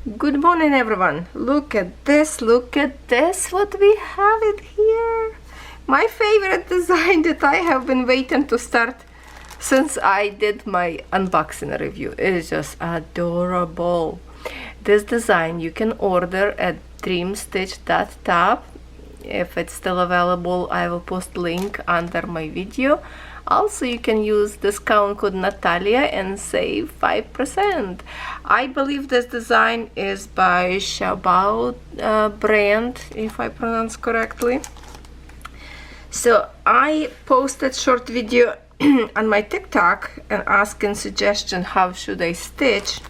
Good morning, everyone. Look at this, what we have it here. My favorite design that I have been waiting to start since I did my unboxing review. It is just adorable. This design you can order at Dreamstitch.top. If it's still available, I will post link under my video. Also, you can use discount code Natalia and save 5%. I believe this design is by DISCOUT brand, if I pronounce correctly. So I posted short video on my TikTok and asking suggestion how should I stitch.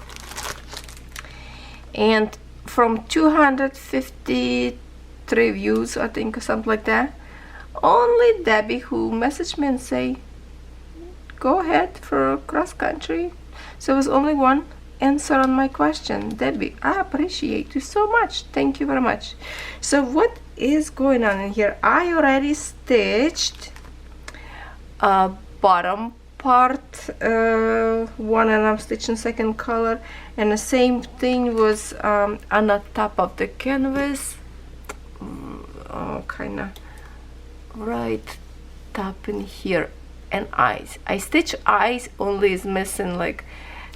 And from 253 views, I think, or something like that, only Debbie who messaged me and say go ahead for cross country. So it was only one answer on my question. Debbie, I appreciate you so much, thank you very much. So what is going on in here? I already stitched bottom part one, and I'm stitching second color, and the same thing was on the top of the canvas, kind of right top in here. And eyes, I stitch eyes, only is missing like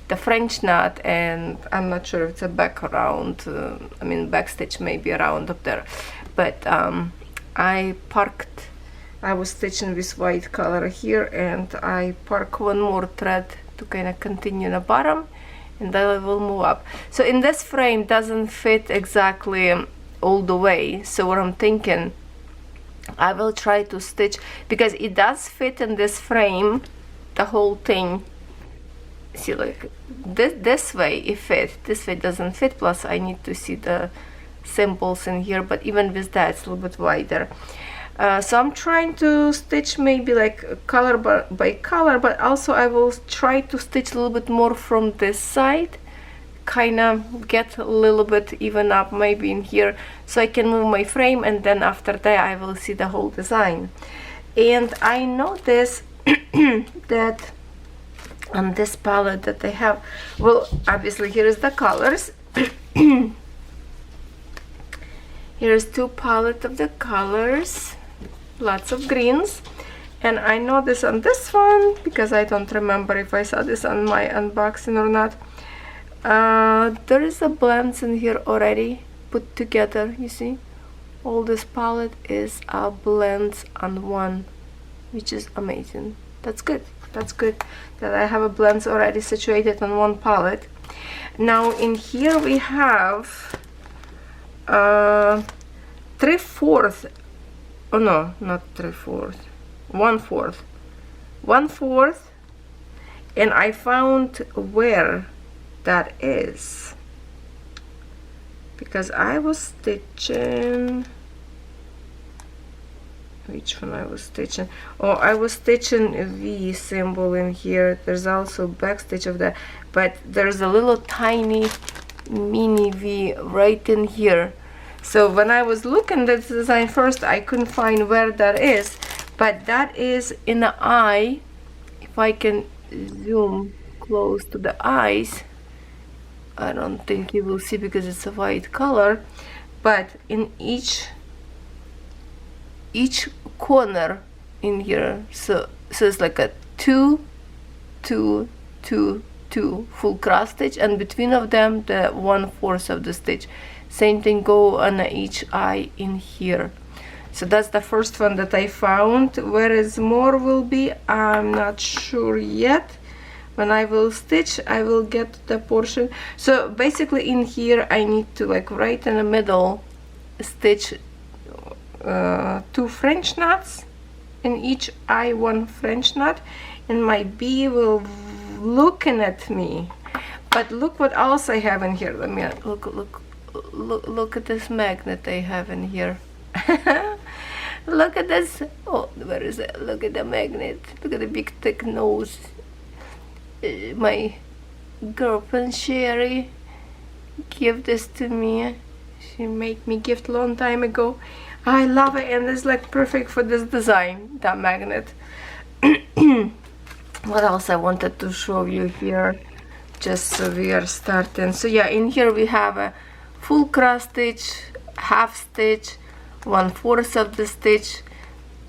the French knot, and I'm not sure if it's a back around, I mean back stitch maybe around up there, but I was stitching with white color here, and I park one more thread to kind of continue the bottom, and then I will move up. So in this frame doesn't fit exactly all the way, so what I'm thinking, I will try to stitch, because it does fit in this frame, the whole thing. See, like this way it fits, this way doesn't fit, plus I need to see the symbols in here, but even with that it's a little bit wider. So I'm trying to stitch maybe like color by color, but also I will try to stitch a little bit more from this side, kind of get a little bit even up maybe in here, so I can move my frame, and then after that I will see the whole design. And I noticed that on this palette that I have, well, obviously here is the colors. Here's two palette of the colors, lots of greens. And I noticed on this one, because I don't remember if I saw this on my unboxing or not, there is a blends in here already put together. You see, all this palette is blends on one, which is amazing. That's good. That's good that I have a blends already situated on one palette. Now in here we have 3/4. Oh no, not 3/4. 1/4. 1/4, and I found where that is, because I was stitching, which one I was stitching? Oh, I was stitching a V symbol in here. There's also back stitch of that, but there's a little tiny mini V right in here. So when I was looking at this design first, I couldn't find where that is, but that is in the eye. If I can zoom close to the eyes, I don't think you will see because it's a white color, but in each corner in here, so it's like a 2 2 2 2 full cross stitch, and between of them the 1/4 of the stitch. Same thing go on each eye in here. So that's the first one that I found. Whereas more will be, I'm not sure yet. When I will stitch, I will get the portion. So basically in here I need to, like right in the middle, stitch 2 French knots, in each eye 1 French knot, and my bee will looking at me. But look what else I have in here. Let me look at this magnet I have in here. Look at this. Oh, where is it? Look at the magnet. Look at the big thick nose. My girlfriend Sherry gave this to me. She made me gift long time ago. I love it, and it's like perfect for this design, that magnet. What else I wanted to show you here? just so we are starting. So yeah, in here we have a full cross stitch, half stitch, 1/4 of the stitch,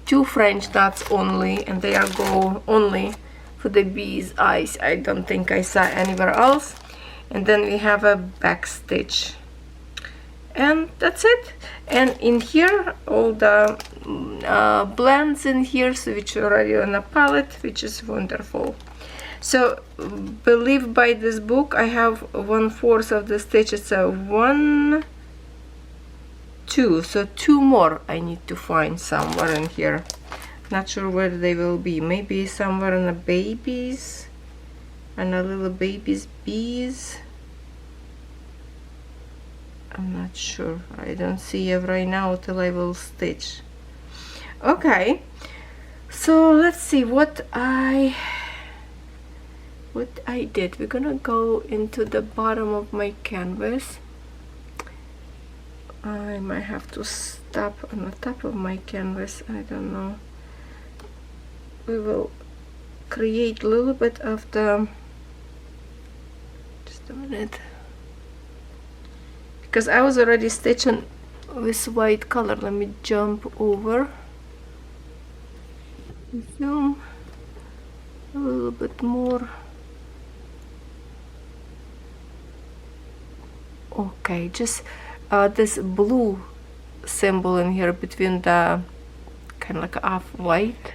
2 French knots only, and they are go only for the bee's eyes. I don't think I saw anywhere else. And then we have a back stitch, and that's it. And in here all the blends in here, so which are already on a palette, which is wonderful. So believe by this book I have 1/4 of the stitch. It's a 1, 2, so 2 more I need to find somewhere in here. Not sure where they will be. Maybe somewhere in the babies and a little baby's bees. I'm not sure. I don't see it right now till I will stitch. Okay, so let's see what I did. We're gonna go into the bottom of my canvas. I might have to stop on the top of my canvas. I don't know. We will create a little bit of the, just a minute, because I was already stitching with white color. Let me jump over, zoom a little bit more. Okay, just this blue symbol in here between the kind of like off-white.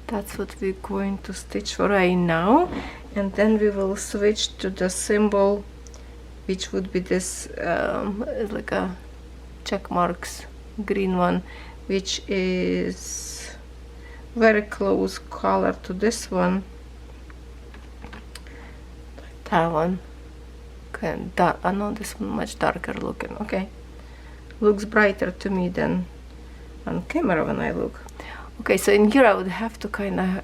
That's what we're going to stitch for right now, and then we will switch to the symbol, which would be this like a check marks green one, which is very close color to this one. That one. Okay, I know this one much darker looking. Okay, looks brighter to me than on camera when I look. Okay, so in here I would have to kind of,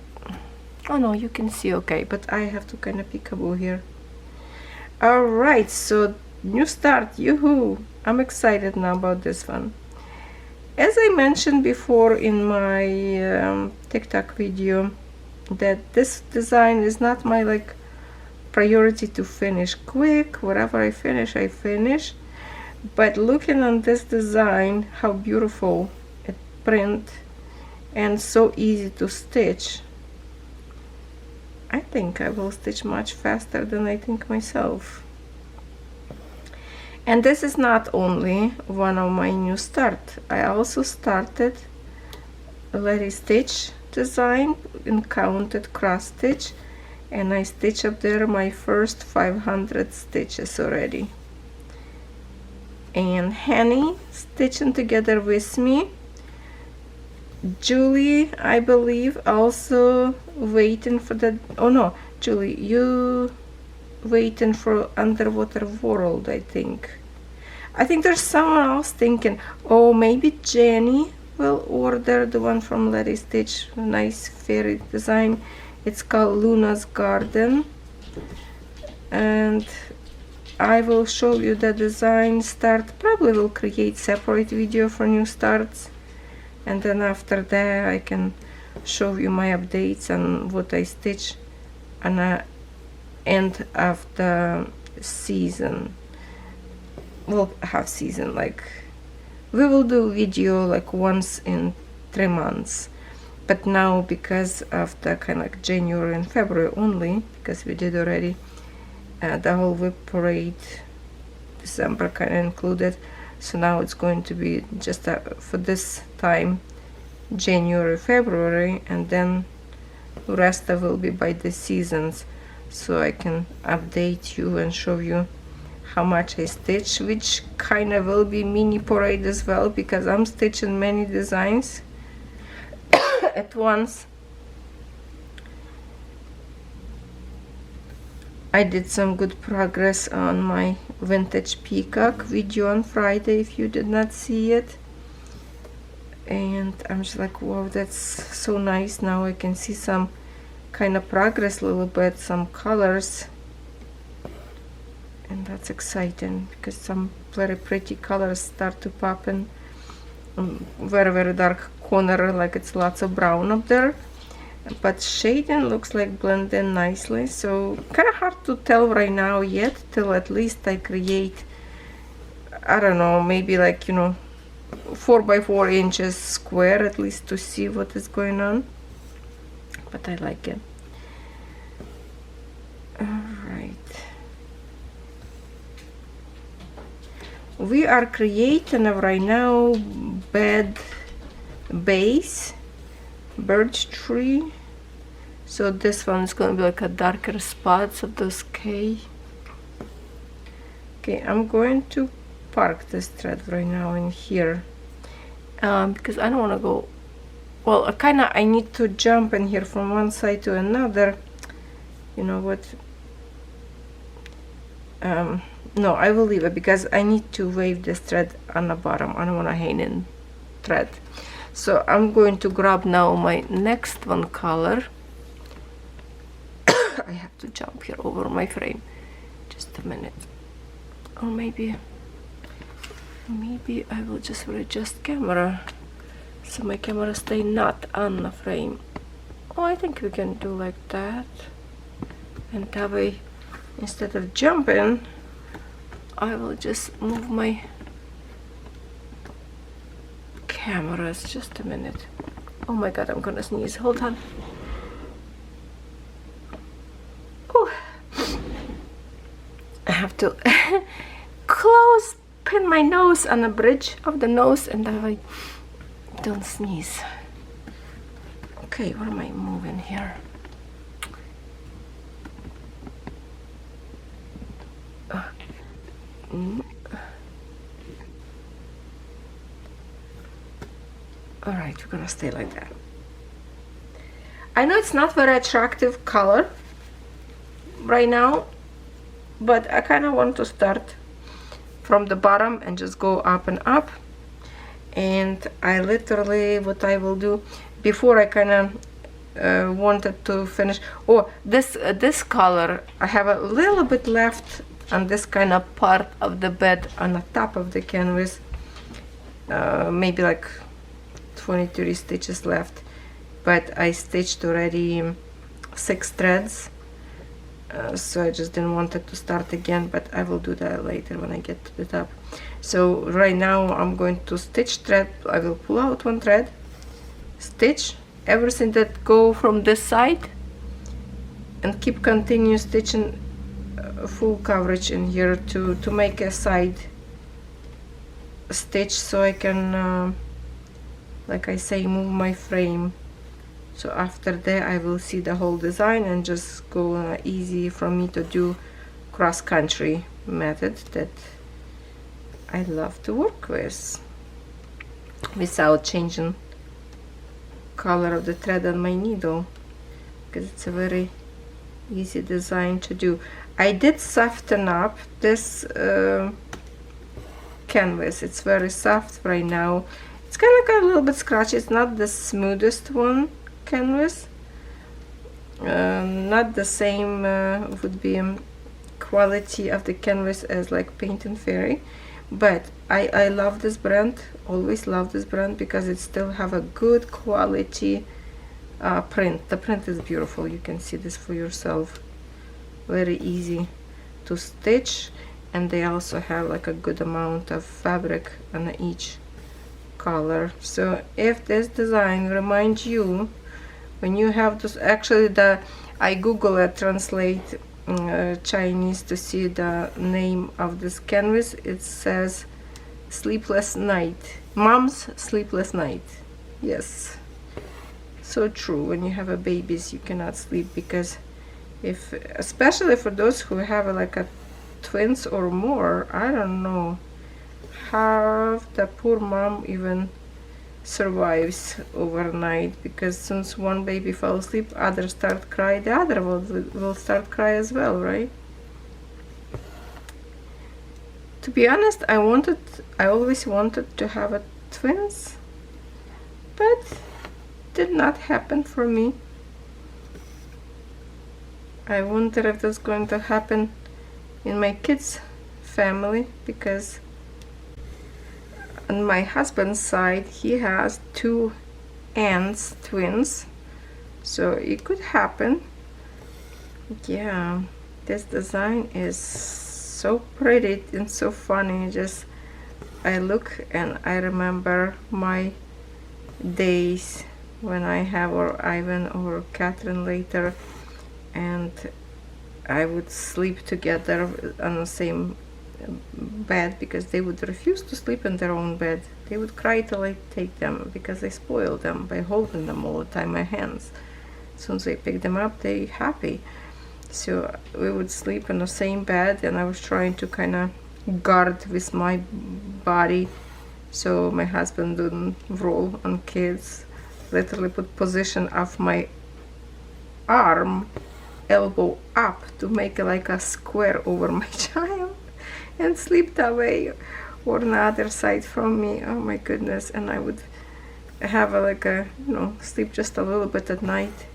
oh no, you can see okay, but I have to kind of peekaboo here. Alright, so new start, yoo-hoo! I'm excited now about this one. As I mentioned before in my TikTok video, that this design is not my like priority to finish quick. Whatever I finish. But looking on this design, how beautiful it print and so easy to stitch, I think I will stitch much faster than I think myself. And this is not only one of my new start. I also started a Lady Stitch design in counted cross stitch, and I stitch up there my first 500 stitches already. And Henny stitching together with me. Julie, I believe, also waiting for the, oh no, Julie, you waiting for Underwater World, I think. I think there's someone else thinking, oh, maybe Jenny will order the one from Lady Stitch, nice fairy design. It's called Luna's Garden, and I will show you the design start. Probably will create separate video for new starts, and then after that I can show you my updates on what I stitch on the end of the season. Well, half season, like we will do video like once in 3 months. But now, because of the kind of like January and February only, because we did already the whole whip parade, December kind of included, so now it's going to be just for this time, January, February, and then the rest of will be by the seasons, so I can update you and show you how much I stitch, which kind of will be mini parade as well, because I'm stitching many designs at once. I did some good progress on my vintage peacock video on Friday, if you did not see it, and I'm just like, wow, that's so nice. Now I can see some kind of progress a little bit, some colors, and that's exciting because some very pretty colors start to pop in. Very dark corner, like it's lots of brown up there, but shading looks like blend in nicely, so kind of hard to tell right now yet, till at least I create, I don't know, maybe like, you know, 4 by 4 inches square, at least to see what is going on. But I like it. Alright, we are creating right now bed base, birch tree. So this one is going to be like a darker spots of those K. Okay, I'm going to park this thread right now in here, because I don't want to go, well, I need to jump in here from one side to another. You know what, no, I will leave it because I need to wave this thread on the bottom. I don't want to hang in thread. So I'm going to grab now my next one color. I have to jump here over my frame. Just a minute. Or maybe I will just readjust camera so my camera stay not on the frame. Oh, I think we can do like that. And that way, instead of jumping, I will just move my cameras. Just a minute. Oh my god, I'm gonna sneeze. Hold on. Ooh. I have to pin my nose on the bridge of the nose, and that way don't sneeze. Okay, what am I moving here? Alright, we're gonna stay like that. I know it's not very attractive color right now, but I kind of want to start from the bottom and just go up and up. And I literally, what I will do before, I kind of wanted to finish, oh, this color I have a little bit left on this kind of part of the bed on the top of the canvas, maybe like 20-30 stitches left, but I stitched already 6 threads, so I just didn't want it to start again, but I will do that later when I get to the top. So right now I'm going to stitch thread. I will pull out one thread, stitch everything that go from this side, and keep continue stitching full coverage in here to make a side stitch, so I can like I say, move my frame. So after that I will see the whole design and just go easy for me to do cross-country method that I love to work with without changing color of the thread on my needle, because it's a very easy design to do. I did soften up this canvas. It's very soft right now. It's kind of got a little bit scratchy. It's not the smoothest one canvas, not the same would be quality of the canvas as like Paint and Fairy, but I love this brand, always love this brand, because it still have a good quality print. The print is beautiful. You can see this for yourself. Very easy to stitch, and they also have like a good amount of fabric on each color. So if this design reminds you, when you have this, actually I Google it, translate Chinese to see the name of this canvas. It says Sleepless Night, Mom's Sleepless Night. Yes, so true. When you have a babies, you cannot sleep, because if, especially for those who have like a twins or more, I don't know how the poor mom even survives overnight, because since one baby fell asleep, other start cry, the other will start cry as well, right? To be honest, I always wanted to have a twins, but did not happen for me. I wonder if that's going to happen in my kids' family, because on my husband's side he has 2 aunts, twins, So it could happen. Yeah, this design is so pretty and so funny. Just I look and I remember my days when I have or Ivan or Catherine later, and I would sleep together on the same bed because they would refuse to sleep in their own bed. They would cry till I take them because I spoiled them by holding them all the time in my hands. As soon as I pick them up, they happy. So we would sleep in the same bed, and I was trying to kind of guard with my body so my husband didn't roll on kids. Literally put position of my arm, elbow up, to make it like a square over my child and sleep that way or on the other side from me. Oh my goodness. And I would have like a, you know, sleep just a little bit at night,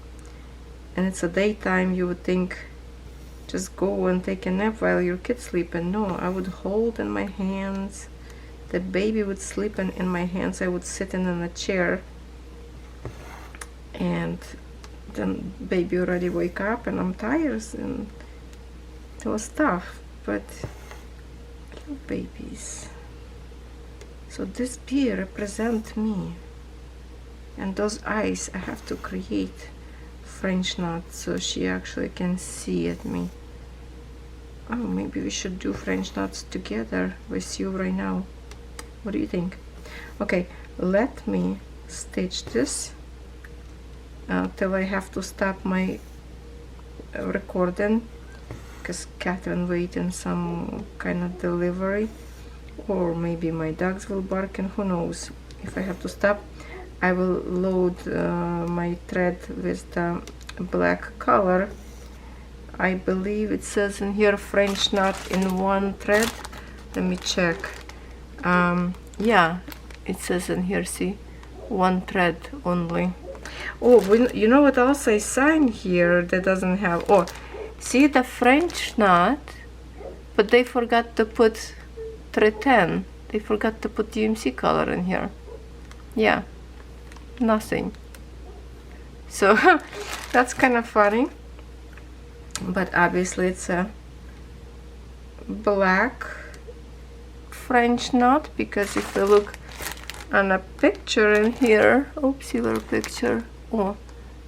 and it's a daytime. You would think just go and take a nap while your kid's sleeping. No, I would hold in my hands. The baby would sleep in my hands. I would sit in a chair, and then baby already wake up and I'm tired, and it was tough. But little babies. So this bee represent me, and those eyes I have to create French knot so she actually can see at me. Oh, maybe we should do French knots together with you right now. What do you think? Okay, let me stitch this till I have to stop my recording because Catherine waiting some kind of delivery, or maybe my dogs will bark, and who knows. If I have to stop, I will load my thread with the black color. I believe it says in here French knot in one thread. Let me check. Yeah, it says in here, see, one thread only. Oh, you know what else I signed here that doesn't have, oh, see the French knot, but they forgot to put 310. They forgot to put DMC color in here. Yeah, nothing. So that's kind of funny, but obviously it's a black French knot, because if we look on a picture in here, oopsie little picture, oh,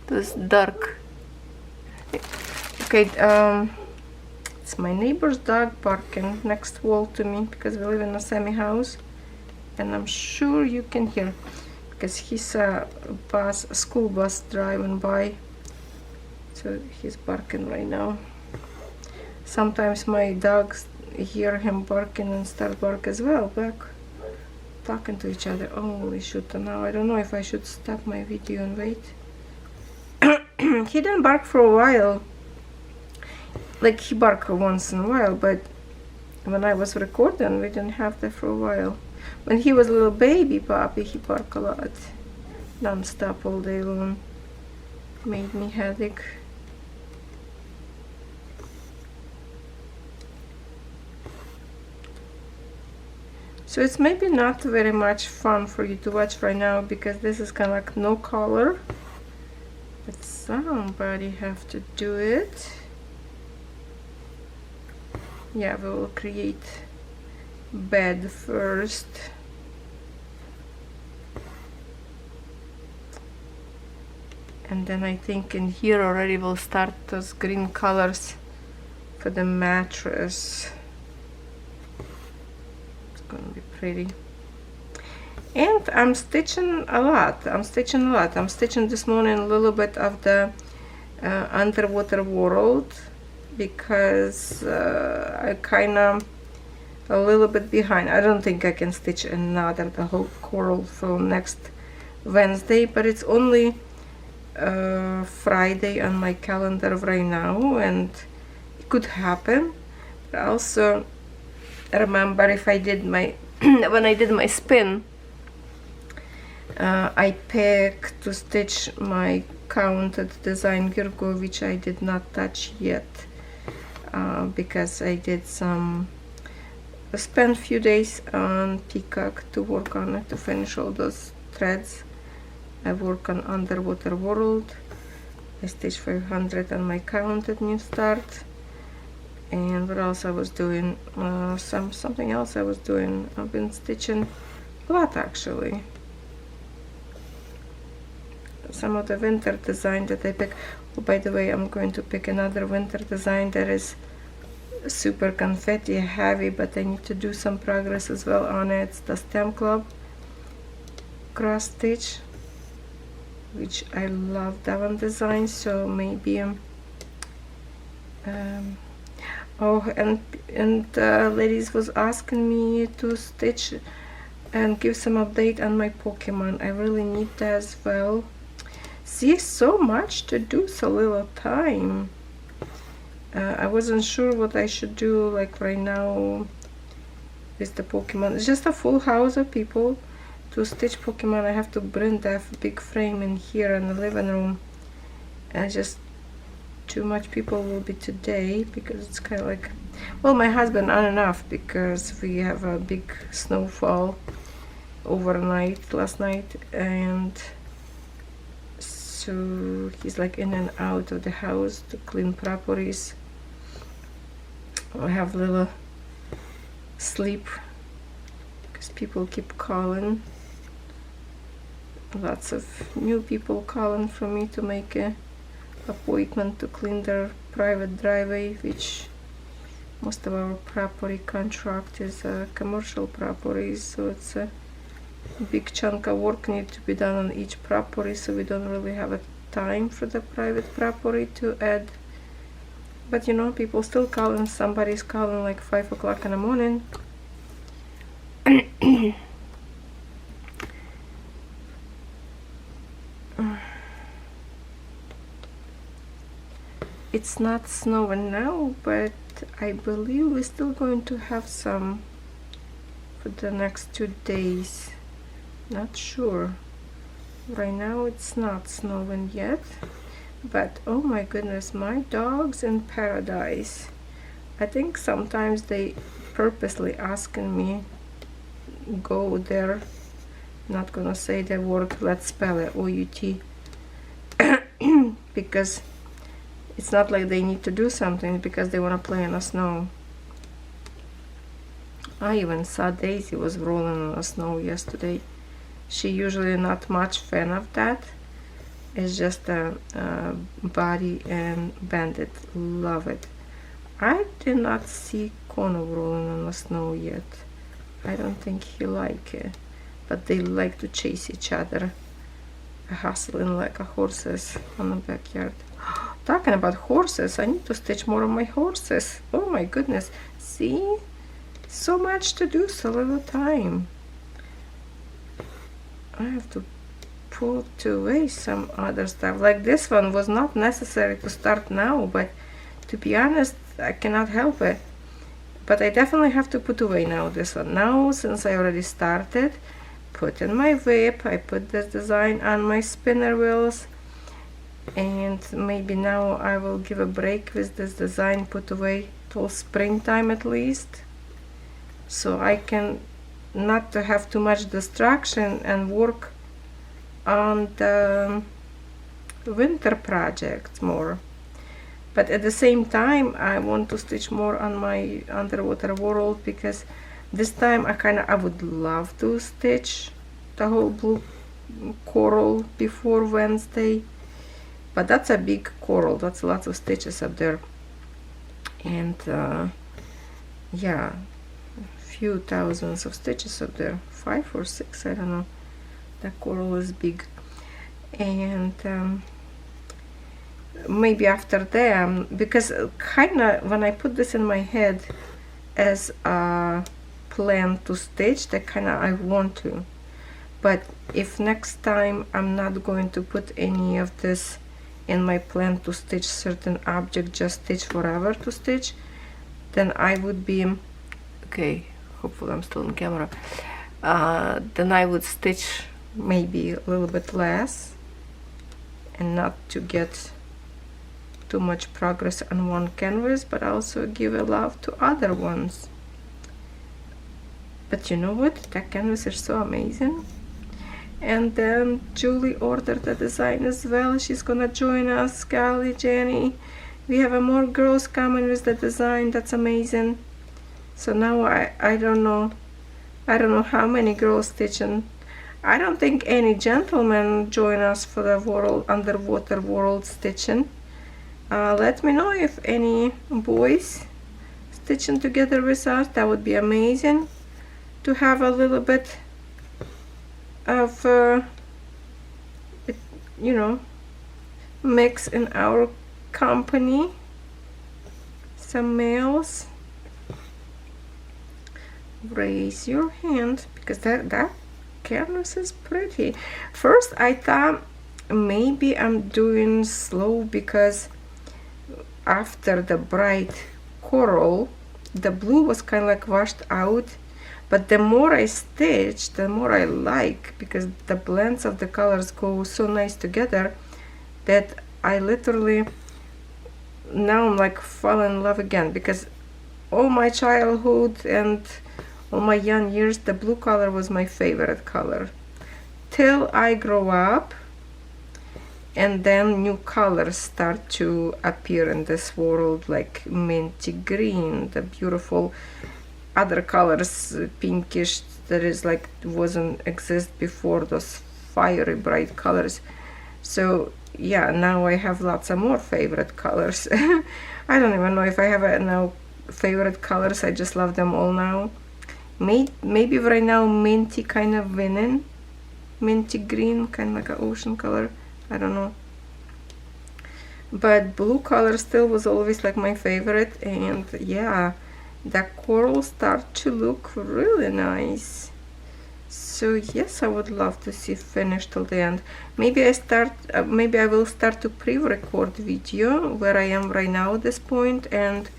this dark. Okay, it's my neighbor's dog barking next wall to me because we live in a semi-house, and I'm sure you can hear because he's a school bus driving by, so he's barking right now. Sometimes my dogs hear him barking and start bark as well, back talking to each other. Holy shoot, now I don't know if I should stop my video and wait. He didn't bark for a while, like he barked once in a while, but when I was recording we didn't have that for a while. When he was a little baby puppy, he barked a lot, non-stop all day long. Made me headache. So it's maybe not very much fun for you to watch right now because this is kind of like no color, but somebody have to do it. Yeah, we will create bed first. And then I think in here already we'll start those green colors for the mattress. Gonna be pretty. And I'm stitching a lot. I'm stitching this morning a little bit of the underwater world because I kind of a little bit behind. I don't think I can stitch the whole coral for next Wednesday, but it's only Friday on my calendar right now, and it could happen. But also remember, if I did my when I did my spin, I picked to stitch my counted design Virgo, which I did not touch yet because I did spent a few days on Peacock to work on it, to finish all those threads. I work on underwater world, I stitched 500 on my count at new start. And what else I was doing? Something else I was doing. I've been stitching a lot actually. Some of the winter design that I pick. Oh, by the way, I'm going to pick another winter design that is super confetti heavy, but I need to do some progress as well on it. It's the Stem Club cross stitch, which I love that one design. So maybe oh, and ladies was asking me to stitch and give some update on my Pokemon. I really need that as well. See, so much to do, so little time. I wasn't sure what I should do like right now with the Pokemon. It's just a full house of people to stitch Pokemon. I have to bring that big frame in here in the living room, and just too much people will be today because it's kind of like, well, my husband on and off because we have a big snowfall overnight last night, and so he's like in and out of the house to clean properties. I have little sleep because people keep calling. Lots of new people calling for me to make a appointment to clean their private driveway, which most of our property contract is commercial properties, so it's a big chunk of work need to be done on each property, so we don't really have a time for the private property to add. But you know, people still calling. Somebody's calling like 5 o'clock in the morning. It's not snowing now, but I believe we're still going to have some for the next 2 days. Not sure. Right now it's not snowing yet, but oh my goodness, my dog's in paradise. I think sometimes they purposely asking me go there. Not gonna say the word, let's spell it O-U-T, because it's not like they need to do something, because they want to play in the snow. I even saw Daisy was rolling in the snow yesterday. She usually not much fan of that. It's just a Buddy and Bandit love it. I did not see Kono rolling in the snow yet. I don't think he like it, but they like to chase each other, hustling like a horses on the backyard. Talking about horses, I need to stitch more of my horses. Oh my goodness, see, so much to do, so little time. I have to put away some other stuff. Like this one was not necessary to start now, but to be honest, I cannot help it. But I definitely have to put away now this one. Now, since I already started, put in my whip, I put this design on my spinner wheels, and maybe now I will give a break with this design, put away till springtime at least, so I can not to have too much distraction and work on the winter project more. But at the same time, I want to stitch more on my underwater world, because this time I would love to stitch the whole blue coral before Wednesday, but that's a big coral, that's lots of stitches up there, and yeah, few thousands of stitches up there, 5 or 6, I don't know. That coral is big, and maybe after that, because when I put this in my head as a plan to stitch, that I want to, but if next time I'm not going to put any of this in my plan to stitch certain object, just stitch forever to stitch, then I would be okay. Hopefully I'm still on camera. Then I would stitch maybe a little bit less, and not to get too much progress on one canvas, but also give a love to other ones. But you know what, that canvas is so amazing, And then Julie ordered the design as well. She's gonna join us. Callie, Jenny, we have more girls coming with the design. That's amazing. So now I don't know how many girls stitching. I don't think any gentlemen join us for the world underwater world stitching. Let me know if any boys stitching together with us. That would be amazing to have a little bit of you know, mix in our company. Some males, raise your hand, because that canvas is pretty. First I thought maybe I'm doing slow because after the bright coral the blue was kind of like washed out, but the more I stitch the more I like, because the blends of the colors go so nice together that I literally now I'm like fall in love again, because all my childhood and all my young years the blue color was my favorite color, till I grow up and then new colors start to appear in this world, like minty green, the beautiful other colors, pinkish, that is like wasn't exist before, those fiery bright colors. So yeah, now I have lots of more favorite colors. I don't even know if I have now favorite colors, I just love them all now. Maybe right now minty kind of winning, minty green, kind of like an ocean color, I don't know. But blue color still was always like my favorite, and yeah, the coral start to look really nice. So yes, I would love to see finished till the end. Maybe maybe I will start to pre-record video where I am right now at this point, and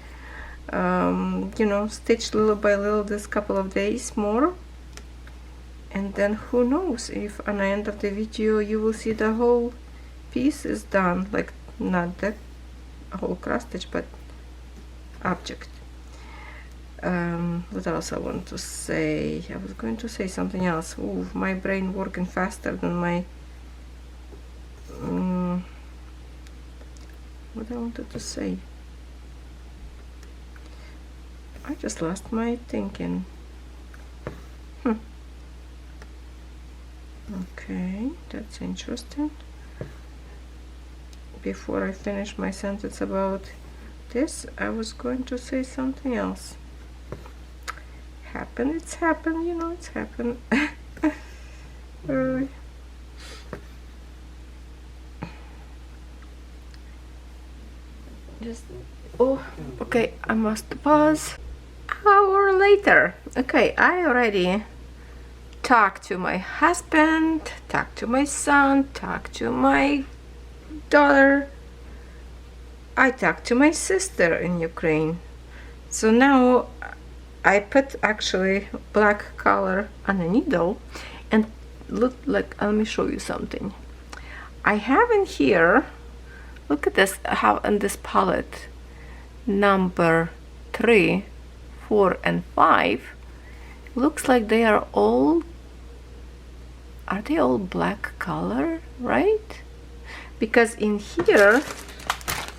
you know, stitch little by little this couple of days more, and then who knows if at the end of the video you will see the whole piece is done, like not the whole cross stitch but object. What else I want to say? I was going to say something else. Ooh, my brain working faster than my what I wanted to say. I just lost my thinking. Okay, that's interesting. Before I finish my sentence about this, I was going to say something else. It's happened, you know, it's happened. Oh, okay, I must pause. Hour later. Okay, I already talked to my husband, talked to my son, talked to my daughter. I talked to my sister in Ukraine. So now I put actually black color on a needle, and look, like, let me show you something. I have in here, look at this, how in this palette, number 3, 4 and 5, looks like they are all black color, right? Because in here,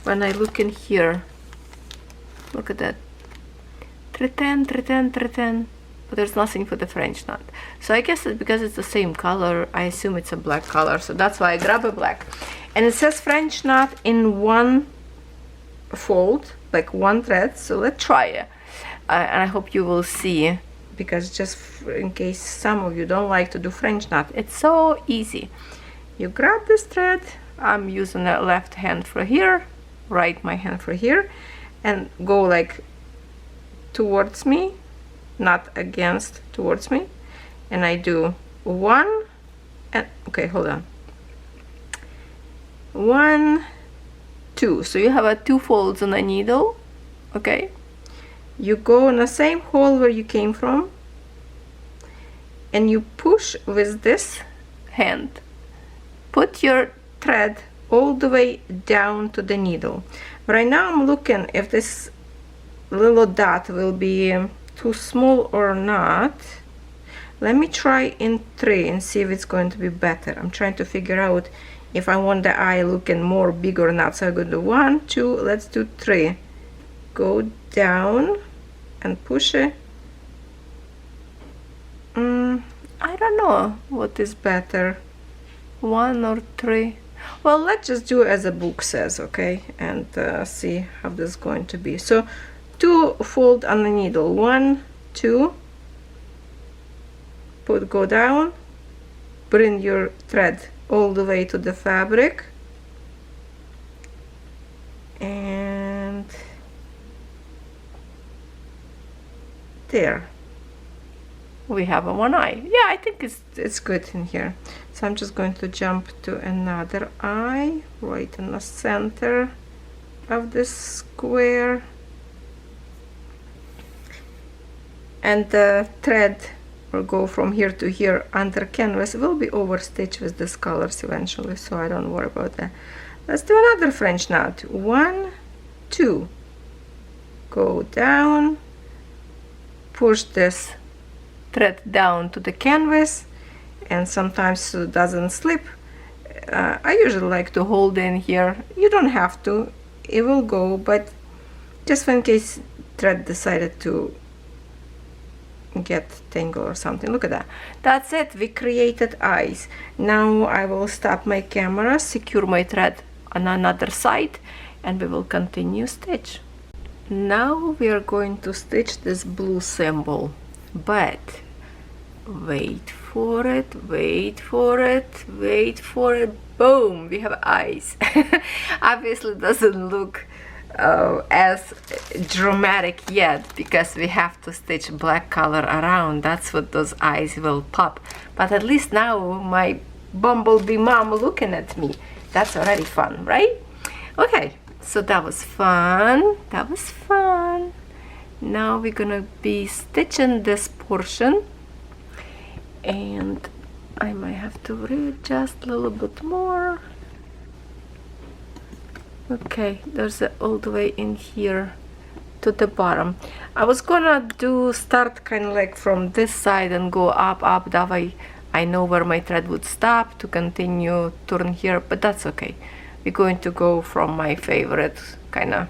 when I look in here, look at that, 310, 310, 310, but there's nothing for the French knot. So I guess it's because it's the same color, I assume it's a black color, so that's why I grab a black. And it says French knot in one fold, like one thread, so let's try it. And I hope you will see, because just in case some of you don't like to do French knot, it's so easy. You grab this thread, I'm using the left hand for here, right my hand for here, and go like towards me, not against, towards me, and I do 1 and okay, hold on, 1, 2, so you have a 2 folds on the needle. Okay, you go in the same hole where you came from, and you push with this hand, put your thread all the way down to the needle. Right now I'm looking if this little dot will be too small or not. Let me try in 3 and see if it's going to be better. I'm trying to figure out if I want the eye looking more big or not. So I go to 1, 2, let's do 3. Go down and push it. I don't know what is better, 1 or 3. Well, let's just do as a book says, okay, and see how this is going to be. So 2 fold on the needle, 1, 2, go down, bring your thread all the way to the fabric, and there we have a one eye. Yeah, I think it's good in here. So I'm just going to jump to another eye right in the center of this square, and the thread will go from here to here under canvas. It will be overstitched with these colors eventually, so I don't worry about that. Let's do another French knot. 1, 2, go down, push this thread down to the canvas, and sometimes it doesn't slip. I usually like to hold in here. You don't have to, it will go, but just in case thread decided to get tangled or something. Look at that. That's it. We created eyes. Now I will stop my camera, secure my thread on another side, and we will continue stitch. Now we are going to stitch this blue symbol, but wait for it, wait for it, wait for it. Boom, we have eyes. Obviously it doesn't look as dramatic yet because we have to stitch black color around. That's what those eyes will pop, but at least now my bumblebee mom looking at me, that's already fun, right? Okay, so that was fun, that was fun. Now we're gonna be stitching this portion, and I might have to readjust a little bit more. Okay, there's all the way in here to the bottom. I was gonna start kind of like from this side and go up, that way I know where my thread would stop to continue turn here, but that's okay. We're going to go from my favorite, kind of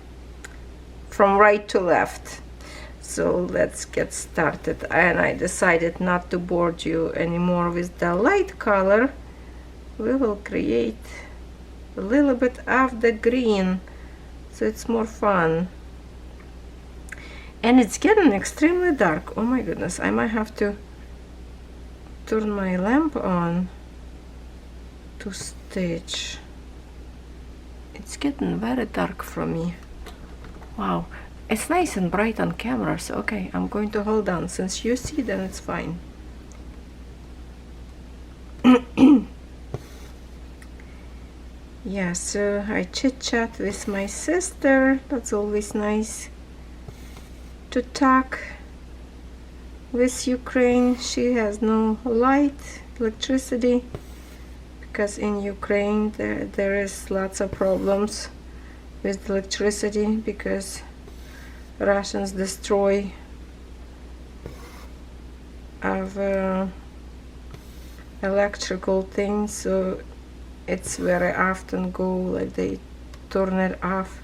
from right to left. So let's get started. And I decided not to bore you anymore with the light color. We will create a little bit of the green, so it's more fun. And it's getting extremely dark. Oh my goodness, I might have to turn my lamp on to stitch. It's getting very dark for me. Wow, it's nice and bright on camera, so okay, I'm going to hold on. Since you see, then it's fine. Yeah, so I chit-chat with my sister. That's always nice to talk with Ukraine. She has no light, electricity, because in Ukraine there is lots of problems with electricity because Russians destroy of electrical things, so it's very often go like they turn it off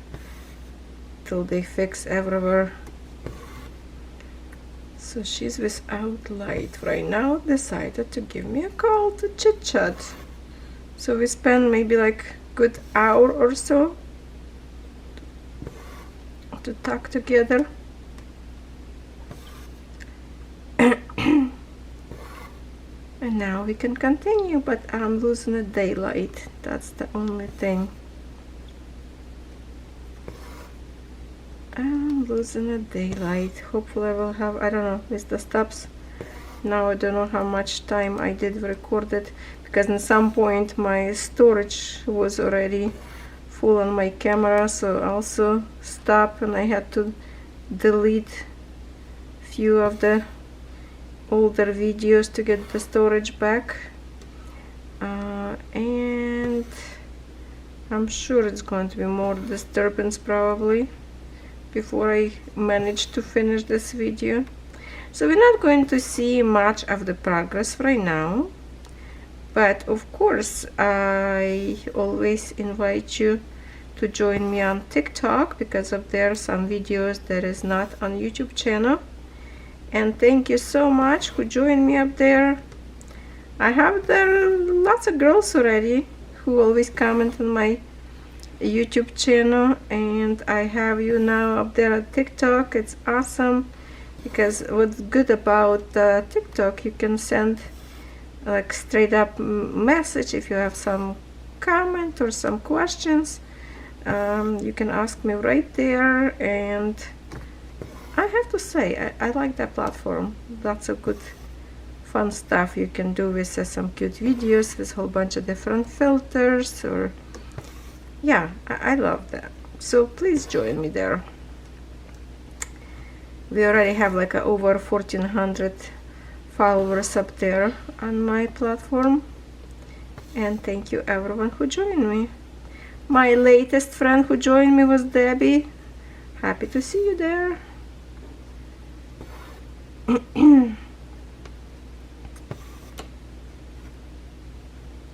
till they fix everywhere. So she's without light right now, decided to give me a call to chit chat. So we spend maybe like good hour or so to talk together. And now we can continue, but I'm losing the daylight. That's the only thing. I'm losing the daylight. Hopefully I will have, I don't know, with the stops. Now I don't know how much time I did record it, because at some point my storage was already full on my camera, so I also stopped and I had to delete few of the older videos to get the storage back, and I'm sure it's going to be more disturbance probably before I manage to finish this video. So we're not going to see much of the progress right now, but of course I always invite you to join me on TikTok, because of there some videos that is not on YouTube channel. And thank you so much who joined me up there. I have there lots of girls already who always comment on my YouTube channel, and I have you now up there at TikTok. It's awesome, because what's good about TikTok, you can send like straight up message if you have some comment or some questions. You can ask me right there, and I have to say I like that platform. Lots of good fun stuff you can do with some cute videos with a whole bunch of different filters, or yeah, I love that. So please join me there. We already have like over 1,400 followers up there on my platform, and thank you everyone who joined me. My latest friend who joined me was Debbie. Happy to see you there.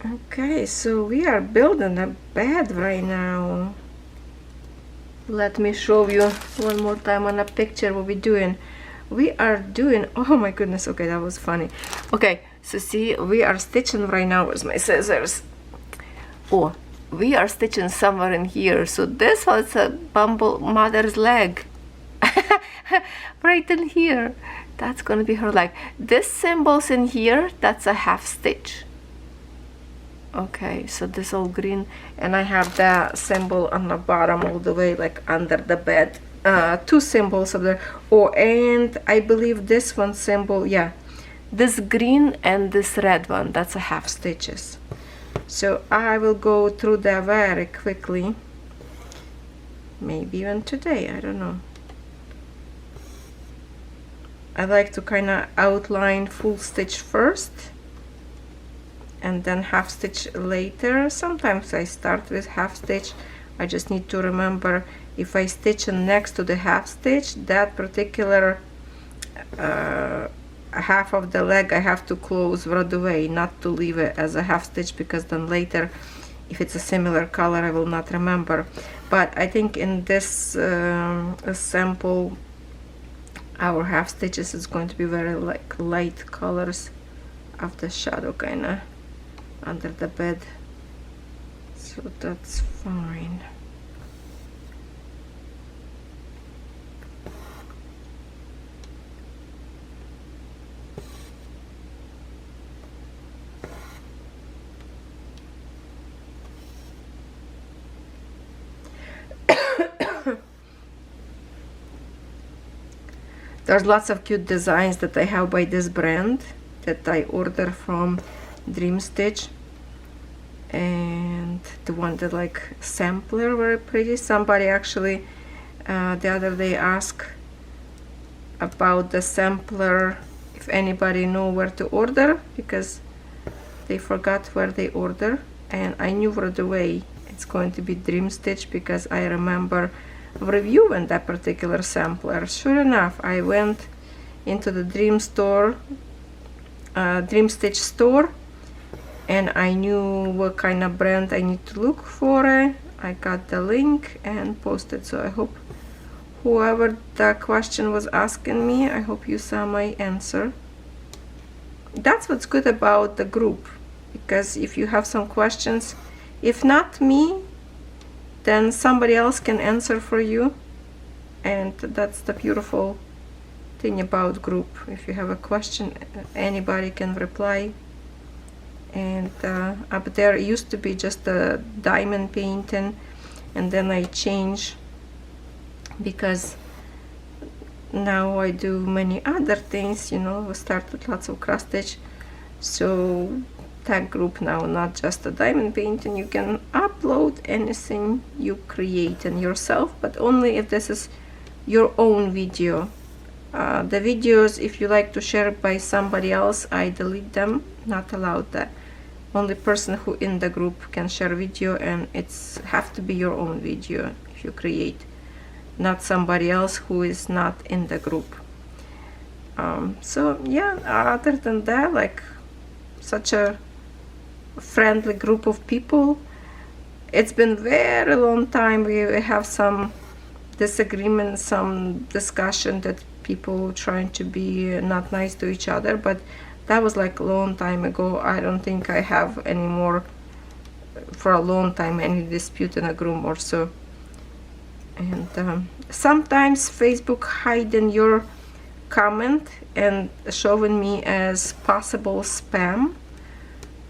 Okay, so we are building a bed right now. Let me show you one more time on a picture what we're doing. We are doing, oh my goodness, okay, that was funny. Okay, so see, we are stitching right now with my scissors. Oh, we are stitching somewhere in here. So this was a bumble mother's leg. Right in here. That's gonna be her leg. This symbol's in here, that's a half stitch. Okay, so this all green, and I have that symbol on the bottom all the way, like under the bed. Two symbols up there. Oh, and I believe this one symbol, yeah, this green and this red one, that's a half stitches. So I will go through that very quickly, maybe even today, I don't know. I like to kind of outline full stitch first and then half stitch later. Sometimes I start with half stitch. I just need to remember, if I stitch next to the half stitch, that particular half of the leg I have to close right away, not to leave it as a half stitch, because then later if it's a similar color I will not remember. But I think in this sample our half stitches is going to be very like light colors of the shadow kind of under the bed, so that's fine. There's lots of cute designs that I have by this brand that I order from Dreamstitch, and the one that like sampler, very pretty. Somebody actually the other day asked about the sampler, if anybody know where to order, because they forgot where they order, and I knew right away it's going to be Dreamstitch, because I remember reviewing that particular sampler. Sure enough, I went into the Dreamstitch store, and I knew what kind of brand I need to look for. I got the link and posted. So I hope whoever that question was asking me, I hope you saw my answer. That's what's good about the group, because if you have some questions, if not me, then somebody else can answer for you, and that's the beautiful thing about group. If you have a question, anybody can reply. And up there used to be just a diamond painting, and then I changed because now I do many other things, you know. We started lots of cross stitch, so tag group now, not just a diamond painting. You can upload anything you create in yourself, but only if this is your own video. The videos, if you like to share by somebody else, I delete them. Not allowed that. Only person who in the group can share video, and it's have to be your own video if you create, not somebody else who is not in the group. So yeah, other than that, like, such a friendly group of people. It's been very long time. We have some disagreements, some discussion that people trying to be not nice to each other, but that was like a long time ago. I don't think I have any more for a long time any dispute in a group or so. And sometimes Facebook hiding your comment and showing me as possible spam.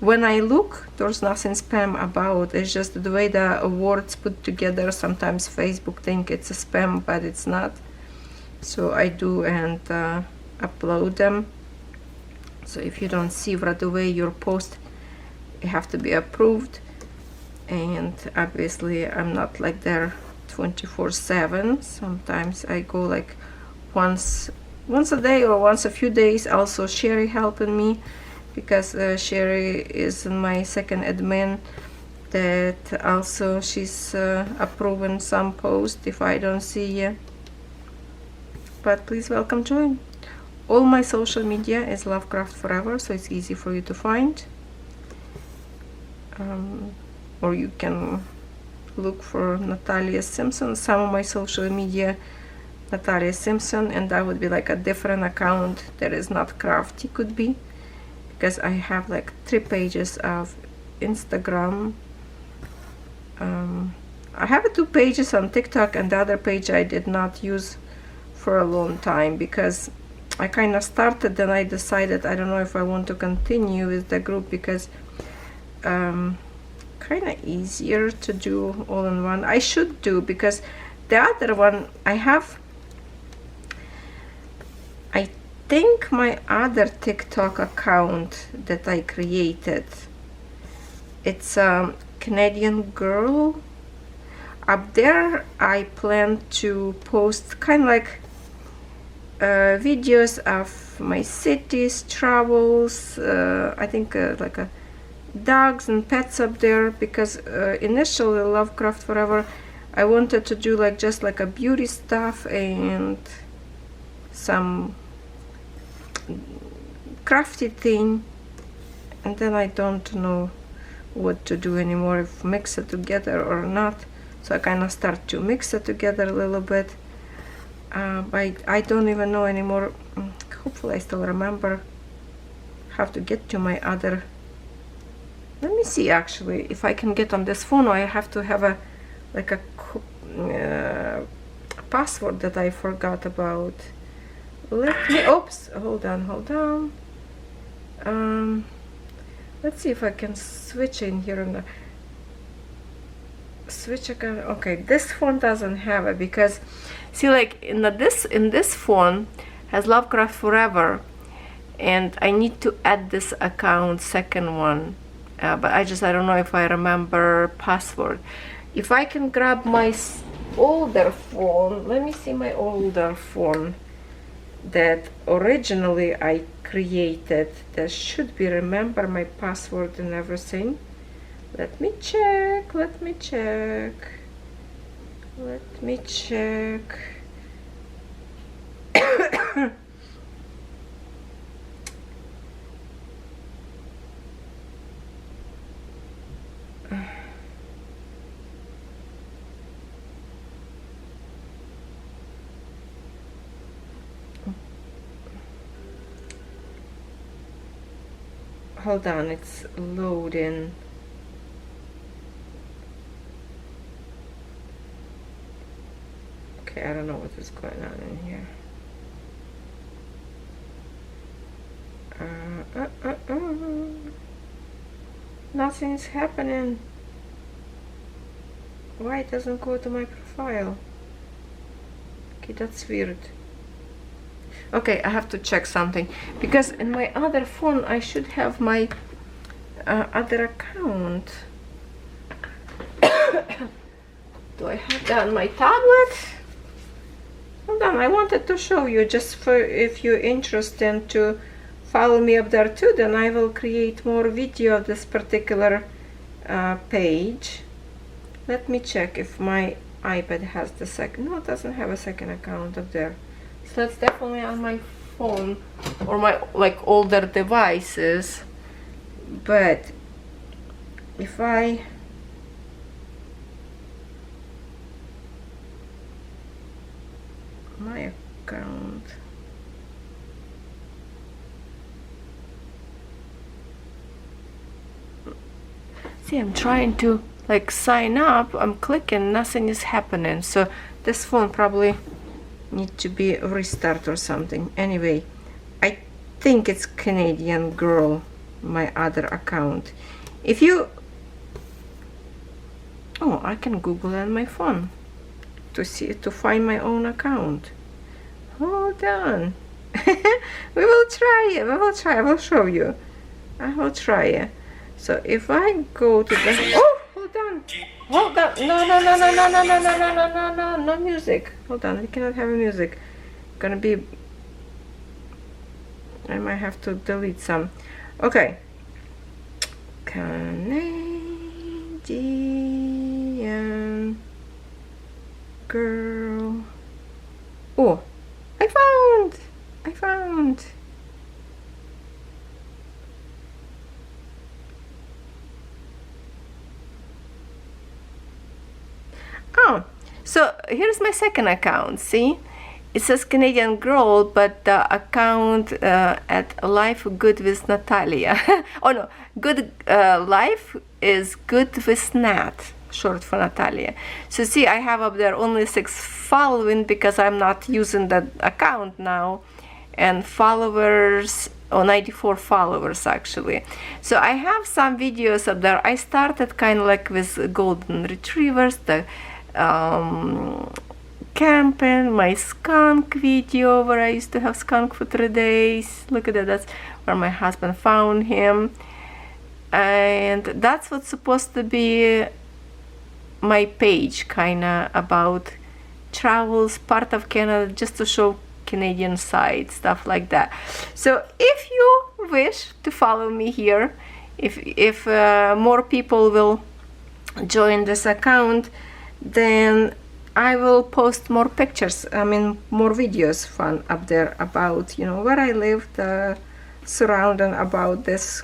When I look, there's nothing spam about. It's just the way the words put together. Sometimes Facebook think it's a spam, but it's not. So I do and upload them. So if you don't see right away your post, you have to be approved. And obviously I'm not like there 24/7. Sometimes I go like once a day or once a few days. Also Sherry helping me, because Sherry is my second admin, that also she's approving some post if I don't see you. But please welcome, join. All my social media is Lovecraftforever, so it's easy for you to find. Or you can look for Natalia Simpson. Some of my social media, Natalia Simpson, and that would be like a different account that is not crafty, could be, because I have like 3 pages of Instagram. I have 2 pages on TikTok, and the other page I did not use for a long time because I kind of started, then I decided I don't know if I want to continue with the group, because kind of easier to do all in one. I should do, because the other one I think my other TikTok account that I created, it's a Canadian girl. Up there I plan to post kind of like videos of my cities, travels, I think like a dogs and pets up there, because initially Lovecraftforever I wanted to do like just like a beauty stuff and some crafty thing, and then I don't know what to do anymore, if mix it together or not. So I kind of start to mix it together a little bit, but I don't even know anymore. Hopefully I still remember how to get to my other. Let me see actually if I can get on this phone, or I have to have a like a password that I forgot about. Let me, oops, hold on. Let's see if I can switch in here on the switch again. Okay, this phone doesn't have it, because see, like in this phone has Lovecraftforever, and I need to add this account, second one, but I don't know if I remember password. If I can grab my older phone, let me see my older phone that originally I created, that should be remember my password and everything. Let me check. Hold on, it's loading. Okay, I don't know what is going on in here. Nothing's happening. Why it doesn't go to my profile? Okay, that's weird. Okay, I have to check something, because in my other phone I should have my other account. Do I have that on my tablet? Hold on, I wanted to show you, just for if you're interested to follow me up there too, then I will create more video of this particular page. Let me check if my iPad has the second. No, it doesn't have a second account up there. So that's definitely on my phone or my like older devices, but if I my account, see, I'm trying to like sign up, I'm clicking, nothing is happening, so this phone probably need to be restart or something. Anyway, I think it's Canadian Girl, my other account. If you, oh, I can Google on my phone to see, to find my own account. Hold on. We will try it, we will try, I will show you. I will try it. So if I go to the, oh, hold on, hold on, no music, hold on, we cannot have music, gonna be, I might have to delete some. Okay, Canadian Girl, oh, I found, oh, so here's my second account. See, it says Canadian Girl, but the account at Life Good with Natalia. Oh no, Good Life is Good with Nat, short for Natalia. So see, I have up there only 6 following because I'm not using that account now, and followers, oh, 94 followers actually. So I have some videos up there. I started kind of like with golden retrievers, the camping, my skunk video where I used to have skunk for 3 days. Look at that, that's where my husband found him, and that's what's supposed to be my page, kinda about travels, part of Canada, just to show Canadian side, stuff like that. So if you wish to follow me here, if more people will join this account, then I will post more pictures, I mean more videos fun up there about, you know, where I live, the surrounding, about this,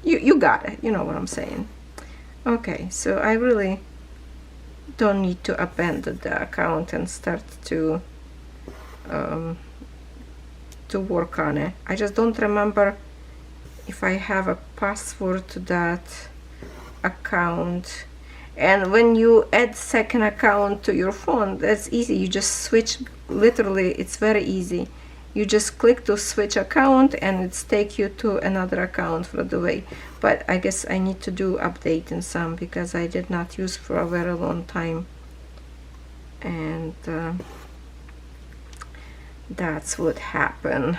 you got it, you know what I'm saying. Okay, so I really don't need to abandon the account and start to work on it. I just don't remember if I have a password to that account. And when you add second account to your phone, that's easy. You just switch, literally, it's very easy. You just click to switch account and it's take you to another account for the way. But I guess I need to do updating some because I did not use for a very long time. And that's what happened.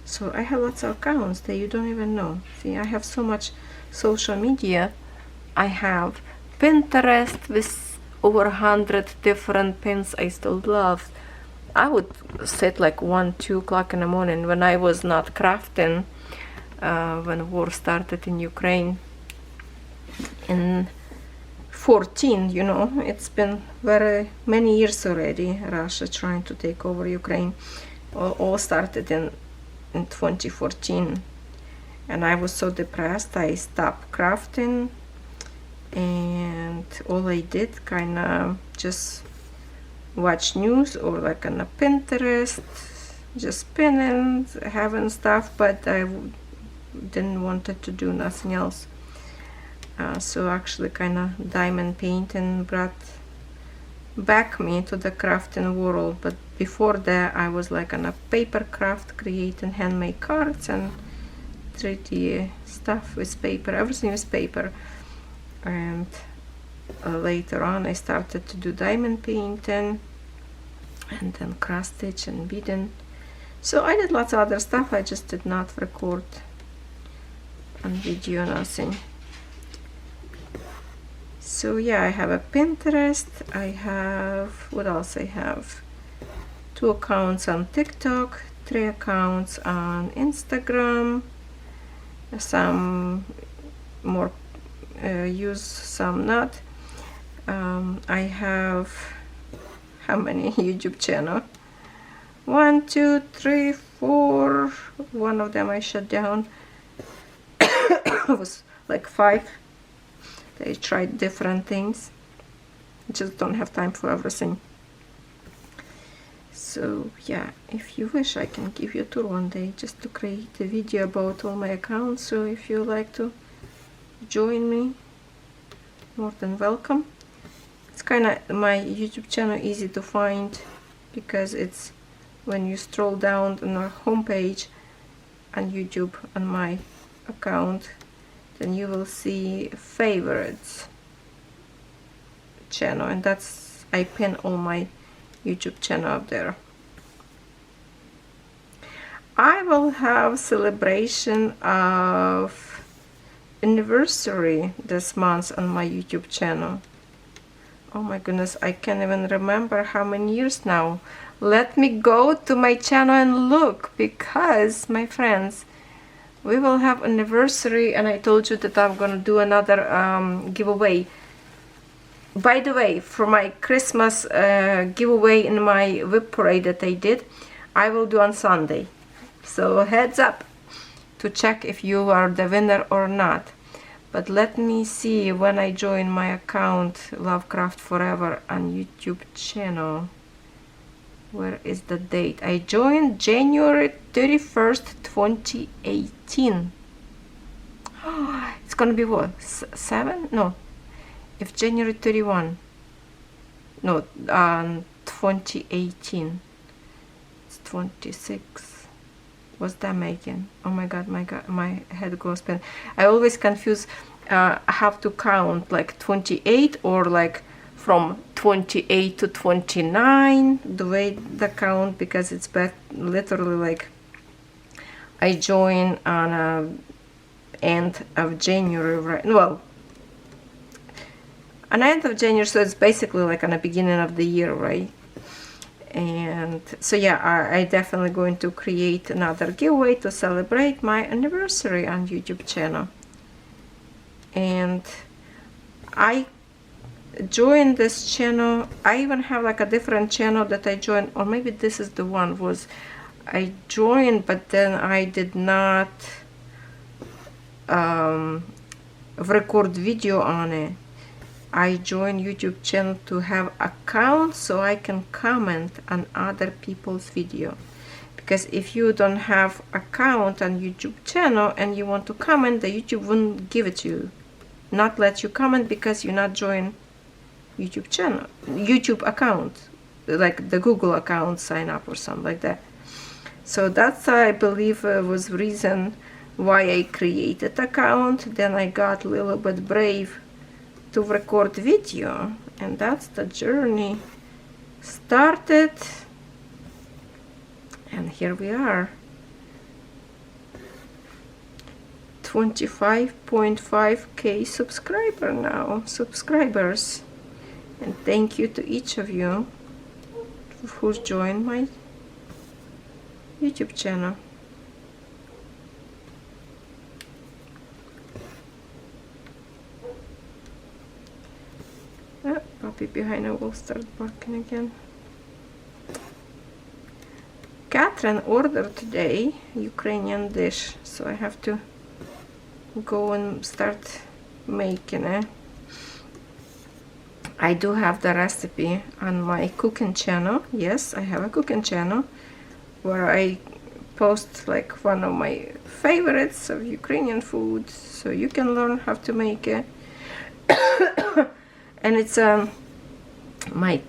So I have lots of accounts that you don't even know. See, I have so much social media. I have Pinterest with over 100 different pins I still love. I would sit like 1-2 o'clock in the morning when I was not crafting, when war started in Ukraine in 14, you know, it's been very many years already, Russia trying to take over Ukraine. All started in 2014, and I was so depressed I stopped crafting, and all I did kind of just watch news or like on a Pinterest, just spinning, having stuff, but I didn't wanted to do nothing else. So actually kind of diamond painting brought back me to the crafting world, but before that I was like on a paper craft, creating handmade cards and 3D stuff with paper, everything with paper. And later on I started to do diamond painting and then cross stitch and beading. So I did lots of other stuff, I just did not record on video, nothing. So yeah, I have a Pinterest, I have, what else I have? 2 accounts on TikTok, 3 accounts on Instagram, some more use, some not. I have, how many YouTube channel? 1, 2, 3, 4. One of them I shut down. It was like 5. They tried different things. Just don't have time for everything. So yeah, if you wish, I can give you a tour one day just to create a video about all my accounts. So if you like to join me, more than welcome. It's kind of, my YouTube channel easy to find because it's when you scroll down on our homepage on YouTube on my account, then you will see favorites channel, and that's, I pin all my YouTube channel up there. I will have celebration of anniversary this month on my YouTube channel. Oh my goodness, I can't even remember how many years now. Let me go to my channel and look, because my friends, we will have anniversary, and I told you that I'm gonna do another giveaway. By the way, for my Christmas giveaway in my whip parade that I did, I will do on Sunday. So heads up to check if you are the winner or not. But let me see when I join my account Lovecraftforever on YouTube channel. Where is the date? I joined January 31st, 2018. Oh, it's gonna be what? 7? No. If January 31. No, 2018. It's 26. What's that making? Oh my god, my head goes spin. I always confuse, I have to count like 28 or like from 28 to 29, the way the count, because it's literally like I join on end of January, right? Well, on the end of January, so it's basically like on the beginning of the year, right? And so yeah, I definitely going to create another giveaway to celebrate my anniversary on YouTube channel. And I joined this channel. I even have like a different channel that I joined, or maybe this is the one was I joined, but then I did not record video on it. I joined YouTube channel to have account so I can comment on other people's video. Because if you don't have account on YouTube channel and you want to comment, the YouTube wouldn't give it to you. Not let you comment because you're not joined YouTube channel, YouTube account, like the Google account sign up or something like that. So that's, I believe, was reason why I created account. Then I got a little bit brave to record video, and that's the journey started, and here we are, 25.5k subscribers, and thank you to each of you who's joined my YouTube channel. Puppy behind the wall started barking again. Catherine ordered today Ukrainian dish, so I have to go and start making it. I do have the recipe on my cooking channel. Yes, I have a cooking channel where I post like one of my favorites of Ukrainian food, so you can learn how to make it. And it's my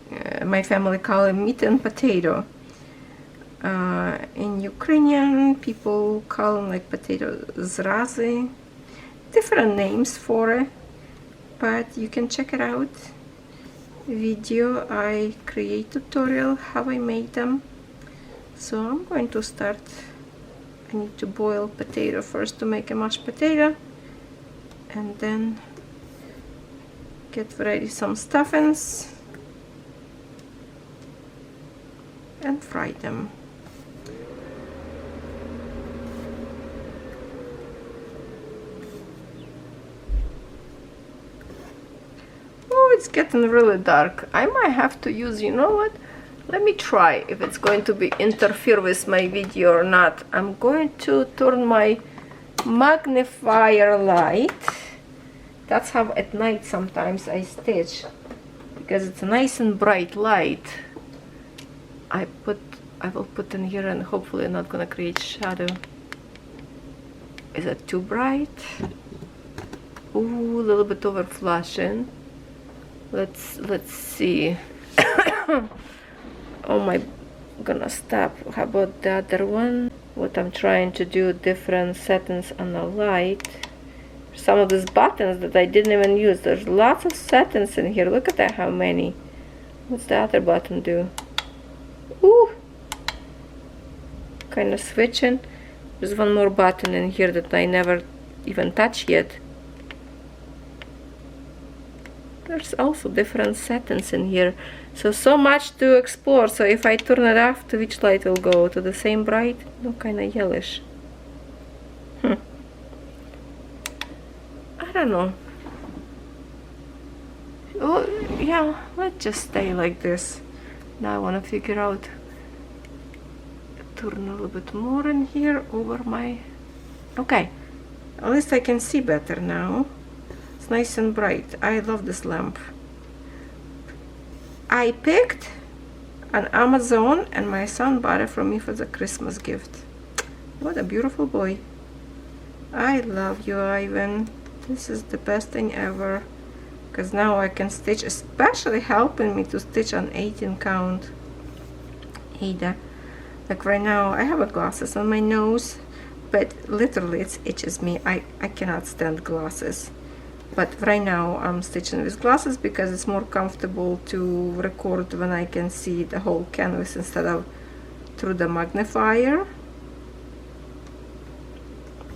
family call it meat and potato. In Ukrainian, people call them like potato zrazy. Different names for it, but you can check it out. Video, I create tutorial how I make them. So I'm going to start. I need to boil potato first to make a mashed potato, and then get ready some stuffings and fry them. Oh, it's getting really dark. I might have to use, you know what? let me try if it's going to be interfere with my video or not. I'm going to turn my magnifier light. That's how at night sometimes I stitch, because it's a nice and bright light. I will put in here, and hopefully not gonna create shadow. Is it too bright? Ooh, a little bit over flashing. Let's see. Oh my goodness, stop. How about the other one? What I'm trying to do, different settings on the light. Some of these buttons that I didn't even use. There's lots of settings in here. Look at that, how many. What's the other button do? Ooh, kind of switching. There's one more button in here that I never even touched yet. There's also different settings in here. So much to explore. So if I turn it off, to which light will go? To the same bright? No, kind of yellowish. I don't know. Oh, yeah, let's just stay like this. Now I want to figure out, turn a little bit more in here over my, okay, at least I can see better now. It's nice and bright. I love this lamp. I picked on Amazon, and my son bought it from me for the Christmas gift. What a beautiful boy. I love you, Ivan. This is the best thing ever, because now I can stitch, especially helping me to stitch on 18 count. Ada. Like right now I have a glasses on my nose, but literally it itches me. I cannot stand glasses. But right now I'm stitching with glasses because it's more comfortable to record when I can see the whole canvas instead of through the magnifier.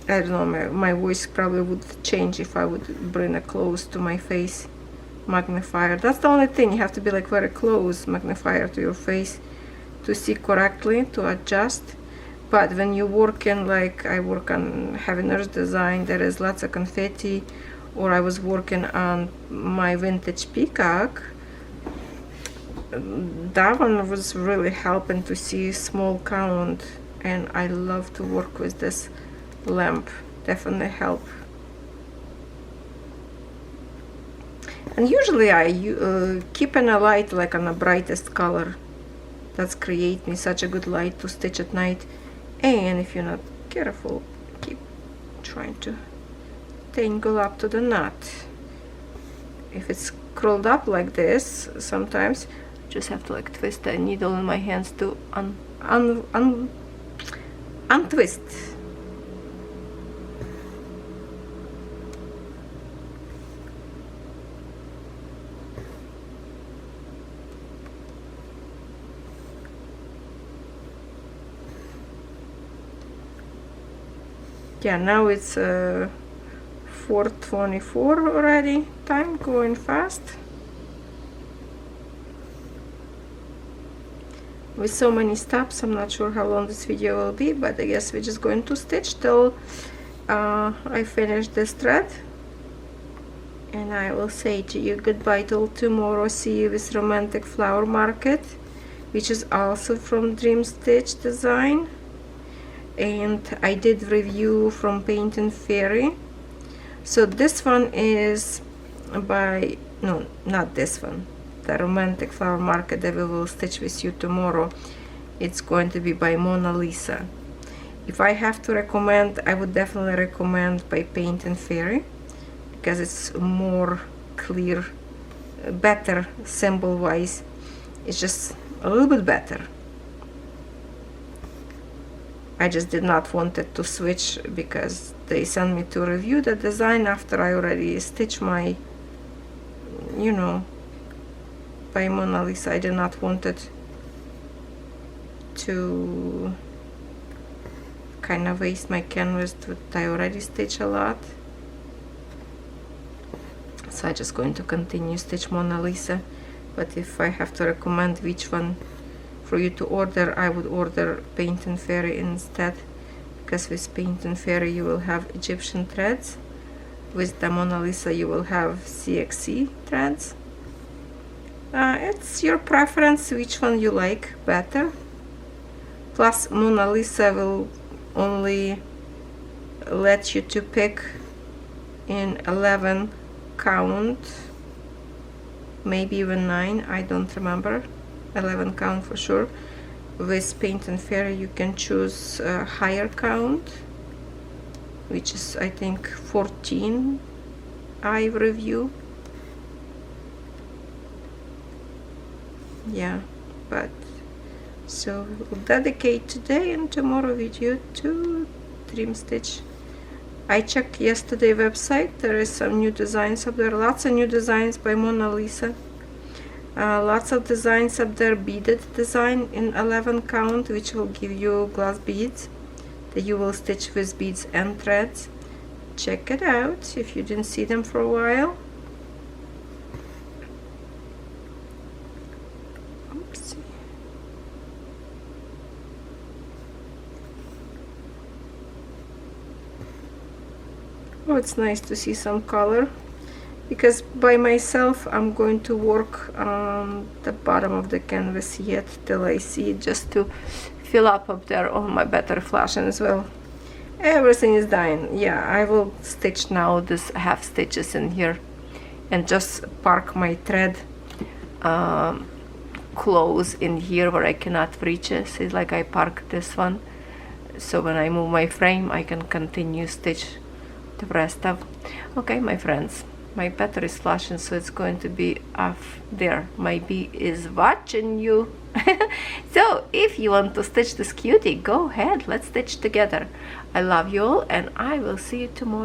I don't know, my voice probably would change if I would bring it close to my face. Magnifier, that's the only thing, you have to be like very close magnifier to your face to see correctly, to adjust. But when you work in, like I work on heavy nurse design, there is lots of confetti, or I was working on my vintage peacock, that one was really helping to see small count, and I love to work with this lamp. Definitely help. And usually I keep in a light like on the brightest color. That's create me such a good light to stitch at night. And if you're not careful, keep trying to tangle up to the knot. If it's curled up like this, sometimes I just have to like twist the needle in my hands to untwist. Yeah, now it's 4:24 already. Time going fast. With so many steps, I'm not sure how long this video will be, but I guess we're just going to stitch till I finish this thread. And I will say to you goodbye till tomorrow. See you with Romantic Flower Market, which is also from Dreamstitch Design. And I did review from Paint and Fairy. So this one is by, no, not this one, the Romantic Flower Market that we will stitch with you tomorrow. It's going to be by Mona Lisa. If I have to recommend, I would definitely recommend by Paint and Fairy, because it's more clear, better symbol wise. It's just a little bit better. I just did not want it to switch because they sent me to review the design after I already stitched my, you know, by Mona Lisa. I did not want it to kind of waste my canvas that I already stitched a lot. So I'm just going to continue stitch Mona Lisa. But if I have to recommend which one for you to order, I would order Paint and Fairy instead, because with Paint and Fairy you will have Egyptian threads, with the Mona Lisa you will have CXC threads, It's your preference which one you like better. Plus Mona Lisa will only let you to pick in 11 count, maybe even 9, I don't remember. 11 count for sure. With Paint and Fairy you can choose a higher count, which is I think 14 I review. Yeah, but so we'll dedicate today and tomorrow video to Dreamstitch. I checked yesterday website, there is some new designs up there, lots of new designs by Mona Lisa. Lots of designs up there, beaded design in 11 count, which will give you glass beads that you will stitch with beads and threads. Check it out if you didn't see them for a while. Oopsie. Oh, it's nice to see some color, because by myself I'm going to work on the bottom of the canvas yet till I see it, just to fill up there. Oh, my battery flashing as well. Everything is dying. Yeah, I will stitch now this half stitches in here and just park my thread close in here where I cannot reach it. See, like I parked this one, so when I move my frame I can continue stitch the rest of. Okay, my friends, my battery is flashing, so it's going to be off there. My bee is watching you. So if you want to stitch this cutie, go ahead, let's stitch together. I love you all, and I will see you tomorrow.